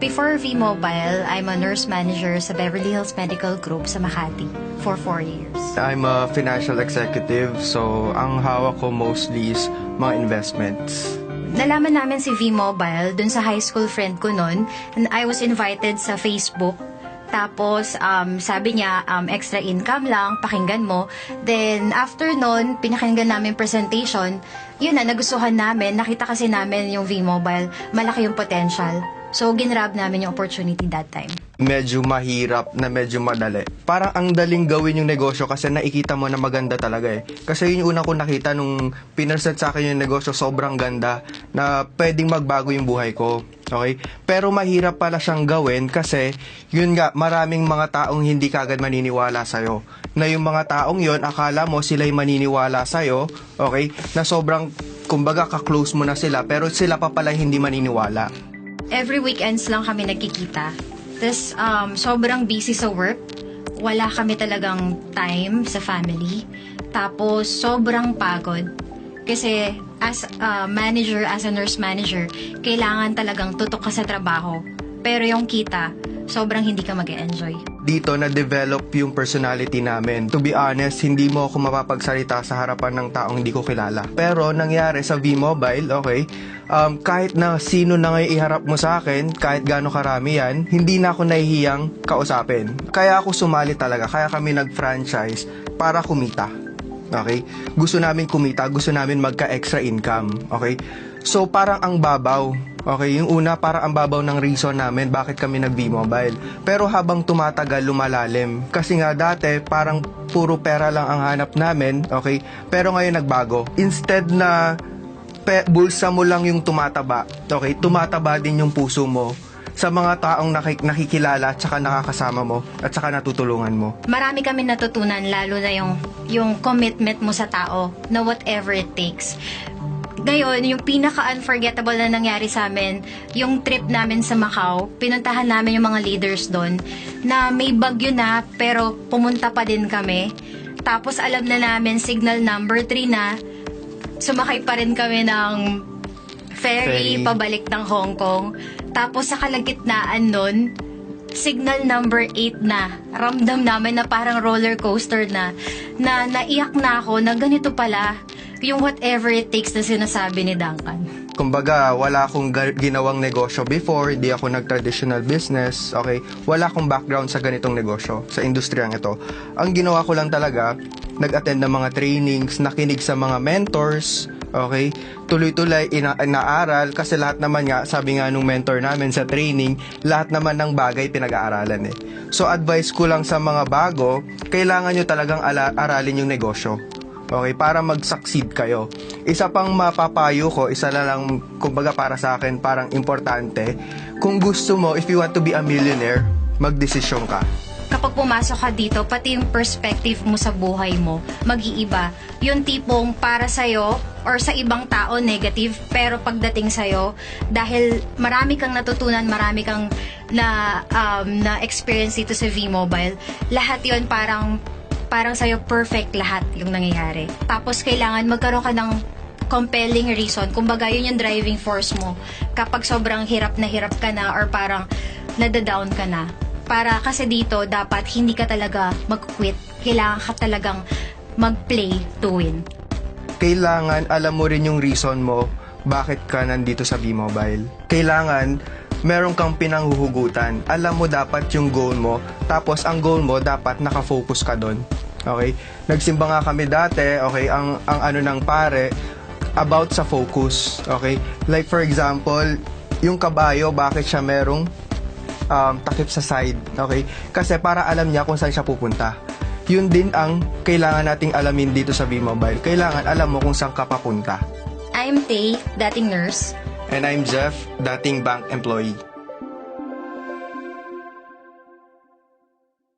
Before V-Mobile, I'm a nurse manager sa Beverly Hills Medical Group sa Makati for 4 years. I'm a financial executive, so ang hawak ko mostly is mga investments. Nalaman namin si V-Mobile dun sa high school friend ko nun, and I was invited sa Facebook. Tapos, sabi niya, extra income lang, pakinggan mo. Then, after nun, pinakinggan namin presentation. Yun na, nagustuhan namin. Nakita kasi namin yung V-Mobile, malaki yung potential. So, ginrab namin yung opportunity that time. Medyo mahirap na medyo madali. Parang ang daling gawin yung negosyo kasi nakikita mo na maganda talaga eh. Kasi yun yung una ko nakita nung pinresent sa akin yung negosyo, sobrang ganda na pwedeng magbago yung buhay ko. Okay? Pero mahirap pala siyang gawin kasi yun nga, maraming mga taong hindi kagad maniniwala sa'yo. Na yung mga taong yun, akala mo sila'y maniniwala sa'yo, okay? Na sobrang, kumbaga, ka-close mo na sila, pero sila pa pala hindi maniniwala. Every weekends lang kami nagkikita. Tapos, sobrang busy sa work. Wala kami talagang time sa family. Tapos, sobrang pagod. Kasi, as a manager, as a nurse manager, kailangan talagang tutok ka sa trabaho. Pero yung kita, sobrang hindi ka mag-enjoy. Dito na-develop yung personality namin. To be honest, hindi mo ako mapapagsalita sa harapan ng taong hindi ko kilala. Pero nangyari sa V-Mobile, okay, kahit na sino na ngayon iharap mo sa akin, kahit gaano karami yan, hindi na ako nahihiyang kausapin. Kaya ako sumali talaga, kaya kami nag-franchise para kumita. Okay? Gusto namin kumita, gusto namin magka-extra income. Okay? So, parang ang babaw. Okay? Yung una, parang ang babaw ng reason namin bakit kami nag-V-Mobile. Pero habang tumatagal, lumalalim. Kasi nga dati, parang puro pera lang ang hanap namin. Okay? Pero ngayon nagbago. Instead na bulsa mo lang yung tumataba, okay? Tumataba din yung puso mo sa mga taong nakikilala at saka nakakasama mo at saka natutulungan mo. Marami kami natutunan, lalo na yung commitment mo sa tao na whatever it takes. Ngayon, yung pinaka-unforgettable na nangyari sa amin, yung trip namin sa Macau, pinuntahan namin yung mga leaders doon na may bagyo na pero pumunta pa din kami. Tapos alam na namin signal number 3 na, sumakay pa rin kami ng ferry pabalik ng Hong Kong. Tapos sa kalagitnaan nun, signal number 8 na. Ramdam namin na parang roller coaster na naiyak na ako na ganito pala yung whatever it takes na sinasabi ni Duncan. Kumbaga, wala akong ginawang negosyo before, di ako nag-traditional business, okay? Wala akong background sa ganitong negosyo, sa industriyang ito. Ang ginawa ko lang talaga, nag-attend ng mga trainings, nakinig sa mga mentors, okay? Tuloy-tuloy, inaaral, kasi lahat naman nga, sabi nga nung mentor namin sa training, lahat naman ng bagay pinag-aaralan eh. So, advice ko lang sa mga bago, kailangan nyo talagang aralin yung negosyo. Okay, para mag-succeed kayo. Isa pang mapapayo ko, isa lang, kumbaga para sa akin, parang importante. Kung gusto mo, if you want to be a millionaire, magdesisyon ka. Kapag pumasok ka dito, pati yung perspective mo sa buhay mo, mag-iiba. Yung tipong para sa'yo or sa ibang tao, negative, pero pagdating sa'yo, dahil marami kang natutunan, marami kang na-experience dito sa V-Mobile, lahat yon parang sa'yo perfect lahat yung nangyayari. Tapos kailangan magkaroon ka ng compelling reason. Kumbaga, yun yung driving force mo. Kapag sobrang hirap ka na or parang nadadown ka na. Para kasi dito, dapat hindi ka talaga mag-quit. Kailangan ka talagang mag-play to win. Kailangan alam mo rin yung reason mo bakit ka nandito sa V-Mobile. Kailangan meron kang pinanghuhugutan. Alam mo dapat yung goal mo. Tapos ang goal mo dapat nakafocus ka doon. Okay? Nagsimba nga kami dati, okay, ang ano ng pare about sa focus. Okay? Like for example, yung kabayo, bakit siya merong takip sa side. Okay? Kasi para alam niya kung saan siya pupunta. Yun din ang kailangan nating alamin dito sa V-Mobile. Kailangan alam mo kung saan ka papunta. I'm Tay, dating nurse. And I'm Jeff, dating bank employee.